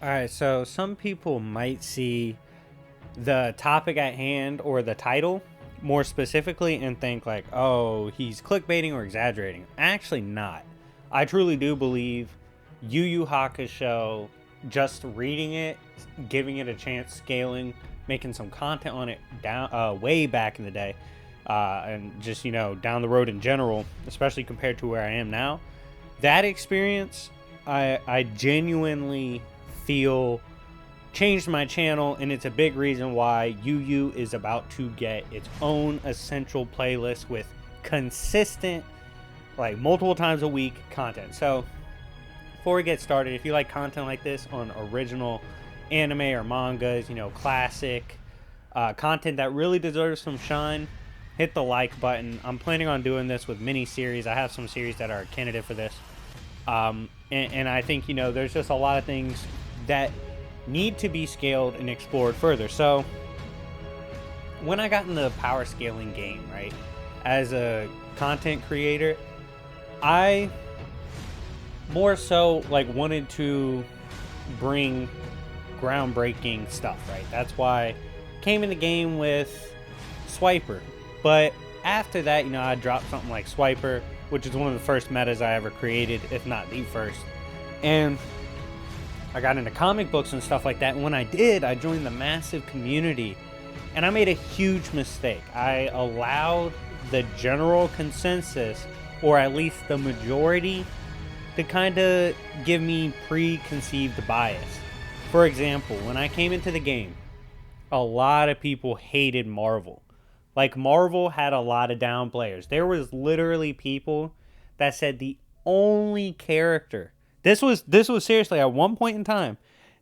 All right, so some people might see the topic at hand or the title more specifically and think like, "Oh, he's clickbaiting or exaggerating." Actually, not. I truly do believe Yu Yu Hakusho. Just reading it, giving it a chance, scaling, making some content on it down way back in the day, and just down the road in general, especially compared to where I am now. That experience, I genuinely feel changed my channel, and it's a big reason why Yu Yu is about to get its own essential playlist with consistent, like multiple times a week content. So before we get started, if you like content like this on original anime or mangas, classic content that really deserves some shine, hit the like button. I'm planning on doing this with mini series. I have some series that are a candidate for this. And I think, there's just a lot of things that need to be scaled and explored further. So when I got in the power scaling game, right, as a content creator, I more so like wanted to bring groundbreaking stuff, right? That's why I came in the game with Swiper. But after that, I dropped something like Swiper, which is one of the first metas I ever created, if not the first. And I got into comic books and stuff like that. And when I did, I joined the massive community. And I made a huge mistake. I allowed the general consensus, or at least the majority, to kind of give me preconceived bias. For example, when I came into the game, a lot of people hated Marvel. Like, Marvel had a lot of down players. There was literally people that said the only character, this was seriously at one point in time,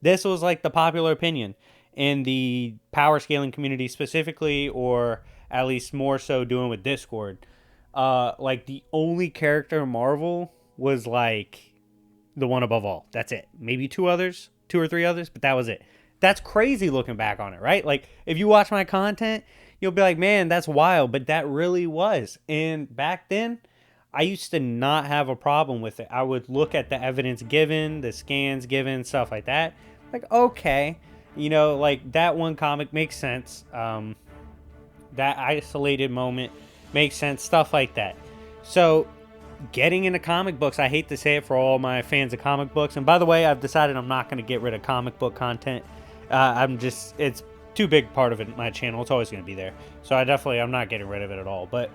this was like the popular opinion in the power scaling community specifically, or at least more so doing with Discord. Like, the only character in Marvel was like the one above all. That's it. Maybe two or three others, but that was it. That's crazy looking back on it, right? Like, if you watch my content, you'll be like, man, that's wild, but that really was. And back then, I used to not have a problem with it. I would look at the evidence given, the scans given, stuff like that. Like, okay, like that one comic makes sense. That isolated moment makes sense, stuff like that. So getting into comic books, I hate to say it for all my fans of comic books. And by the way, I've decided I'm not going to get rid of comic book content. It's too big part of it, my channel. It's always going to be there. So I'm not getting rid of it at all. But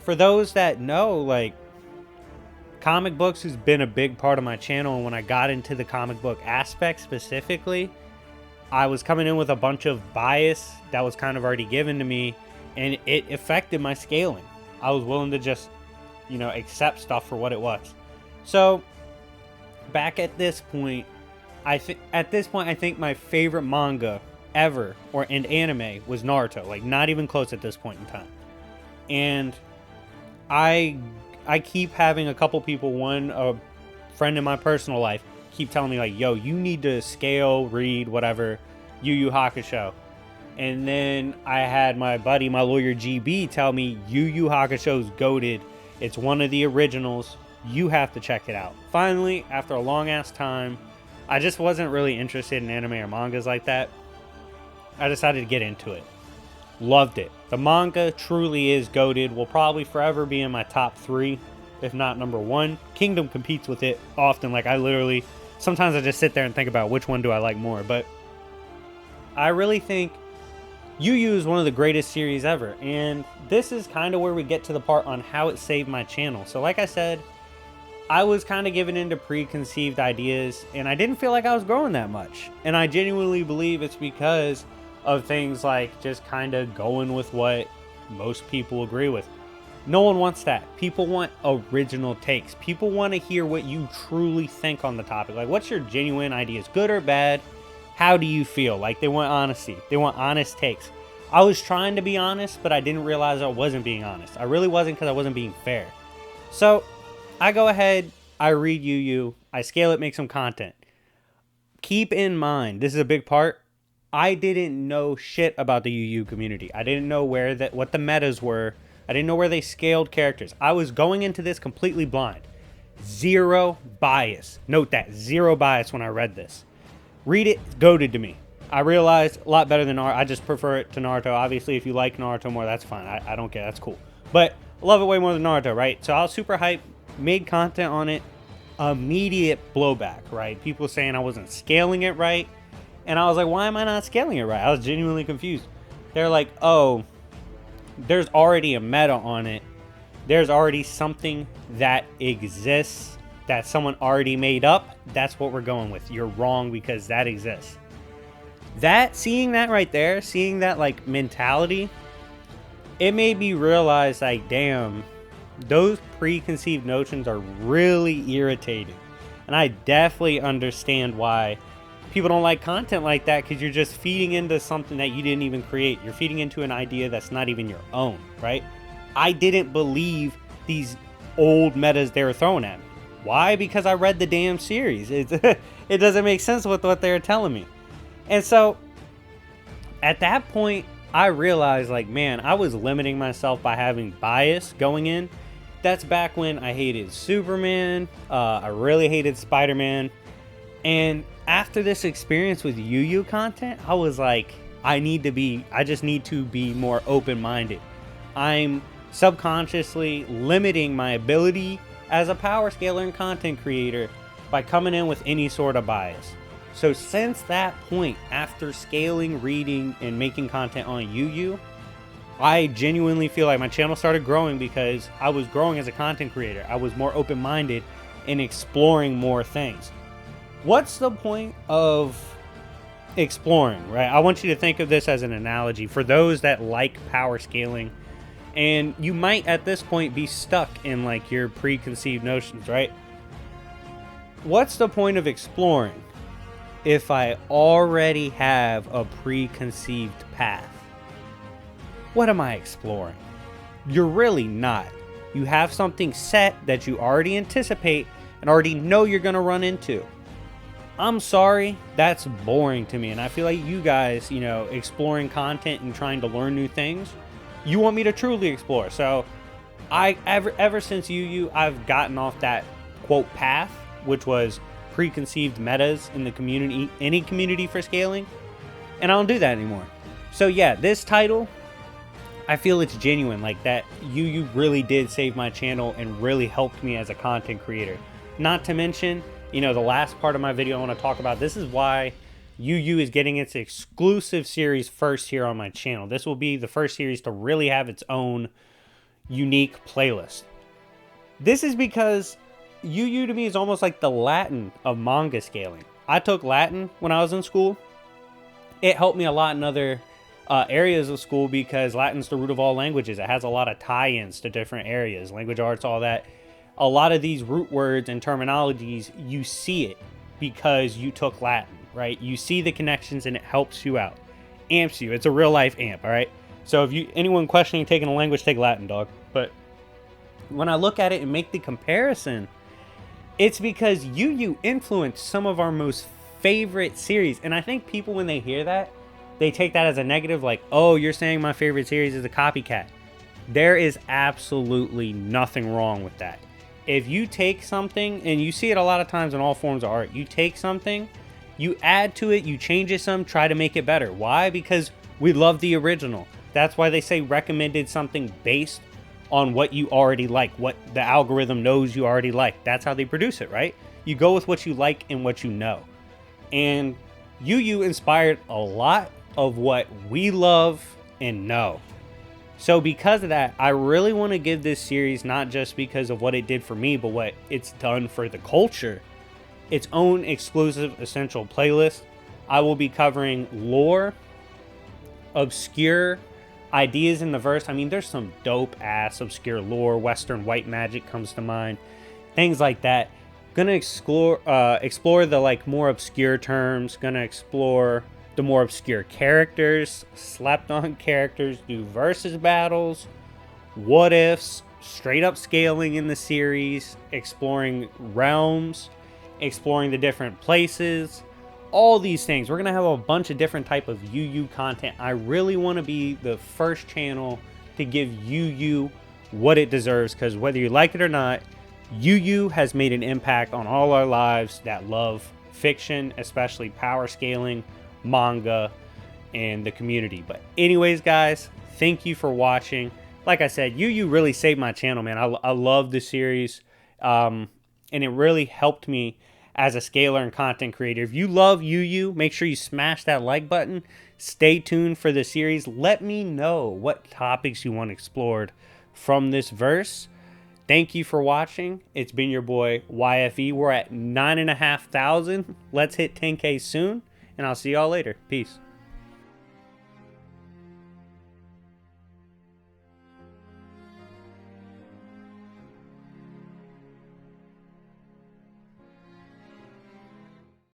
for those that know, like, comic books has been a big part of my channel. And when I got into the comic book aspect specifically, I was coming in with a bunch of bias that was kind of already given to me, and it affected my scaling. I was willing to just, accept stuff for what it was. So back at this point, I think my favorite manga ever or in anime was Naruto. Like, not even close at this point in time. And I keep having a couple people, a friend in my personal life, keep telling me like, yo, you need to scale, read, whatever, Yu Yu Hakusho. And then I had my buddy, my lawyer GB, tell me Yu Yu Hakusho's goated. It's one of the originals. You have to check it out. Finally, after a long ass time, I just wasn't really interested in anime or mangas like that. I decided to get into it. Loved it. The manga truly is goated. Will probably forever be in my top 3, if not number 1. Kingdom competes with it often. Like, sometimes I just sit there and think about which one do I like more. But I really think Yu Yu is one of the greatest series ever. And this is kind of where we get to the part on how it saved my channel. So like I said, I was kind of given into preconceived ideas, and I didn't feel like I was growing that much. And I genuinely believe it's because of things like just kind of going with what most people agree with. No one wants that. People want original takes. People want to hear what you truly think on the topic. Like, what's your genuine ideas, good or bad? How do you feel? Like, they want honesty. They want honest takes. I was trying to be honest, but I didn't realize I wasn't being honest. I really wasn't, because I wasn't being fair. So I go ahead, I read Yu Yu, I scale it, make some content. Keep in mind, this is a big part, I didn't know shit about the Yu Yu community. I didn't know what the metas were. I didn't know where they scaled characters. I was going into this completely blind. Zero bias. Note that, zero bias when I read this. Read it, it's goated to me. I realized a lot better than Naruto. I just prefer it to Naruto. Obviously, if you like Naruto more, that's fine. I don't care. That's cool. But I love it way more than Naruto, right? So I was super hyped, made content on it. Immediate blowback, right? People saying I wasn't scaling it right. And I was like, why am I not scaling it right? I was genuinely confused. They're like, oh, there's already a meta on it. There's already something that exists that someone already made up. That's what we're going with. You're wrong because that exists. Seeing that right there, seeing that like mentality, it made me realize like, damn, those preconceived notions are really irritating. And I definitely understand why people don't like content like that, because you're just feeding into something that you didn't even create. You're feeding into an idea that's not even your own, right? I didn't believe these old metas they were throwing at me. Why? Because I read the damn series. It doesn't make sense with what they're telling me. And so at that point, I realized like, man, I was limiting myself by having bias going in. That's back when I hated Superman. I really hated Spider-Man. And after this experience with Yu Yu content, I was like, I just need to be more open-minded. I'm subconsciously limiting my ability as a power scaler and content creator by coming in with any sort of bias. So since that point, after scaling, reading, and making content on Yu Yu, I genuinely feel like my channel started growing because I was growing as a content creator. I was more open-minded and exploring more things. What's the point of exploring, right? I want you to think of this as an analogy for those that like power scaling, and you might at this point be stuck in like your preconceived notions, right? What's the point of exploring if I already have a preconceived path? What am I exploring? You're really not. You have something set that you already anticipate and already know you're going to run into. I'm sorry, that's boring to me. And I feel like you guys, you know, exploring content and trying to learn new things, you want me to truly explore. So ever since Yu Yu, I've gotten off that quote path, which was preconceived metas in the community, any community for scaling. And I don't do that anymore. So yeah, this title, I feel it's genuine. Like that Yu Yu really did save my channel and really helped me as a content creator. Not to mention, you know, the last part of my video I want to talk about, this is why Yu Yu is getting its exclusive series first here on my channel. This will be the first series to really have its own unique playlist. This is because Yu Yu to me is almost like the Latin of manga scaling. I took Latin when I was in school. It helped me a lot in other areas of school because Latin's the root of all languages. It has a lot of tie-ins to different areas, language arts, all that. A lot of these root words and terminologies, you see it because you took Latin, right? You see the connections and it helps you out. Amps you. It's a real life amp, all right? So if anyone questioning taking a language, take Latin, dog. But when I look at it and make the comparison, it's because Yu Yu influenced some of our most favorite series. And I think people, when they hear that, they take that as a negative, like, oh, you're saying my favorite series is a copycat. There is absolutely nothing wrong with that. If you take something, and you see it a lot of times in all forms of art, you take something, you add to it, you change it some, try to make it better. Why? Because we love the original. That's why they say recommended something based on what you already like, what the algorithm knows you already like. That's how they produce it, right? You go with what you like and what you know. And Yu Yu inspired a lot of what we love and know. So because of that, I really want to give this series, not just because of what it did for me, but what it's done for the culture, its own exclusive essential playlist. I will be covering lore, obscure ideas in the verse. I mean, there's some dope ass obscure lore. Western white magic comes to mind. Things like that. Gonna explore the like more obscure terms. Gonna explore the more obscure characters, slept on characters, do versus battles, what ifs, straight up scaling in the series, exploring realms, exploring the different places, all these things. We're gonna have a bunch of different type of Yu Yu content. I really want to be the first channel to give Yu Yu what it deserves, because whether you like it or not, Yu Yu has made an impact on all our lives that love fiction, especially power scaling, manga, and the community. But anyways, guys, thank you for watching. Like I said, Yu Yu really saved my channel, man. I love the series, and it really helped me as a scaler and content creator. If you love Yu Yu, make sure you smash that like button. Stay tuned for the series. Let me know what topics you want explored from this verse. Thank you for watching. It's been your boy YFE. We're at 9,500. Let's hit 10K soon, and I'll see y'all later. Peace.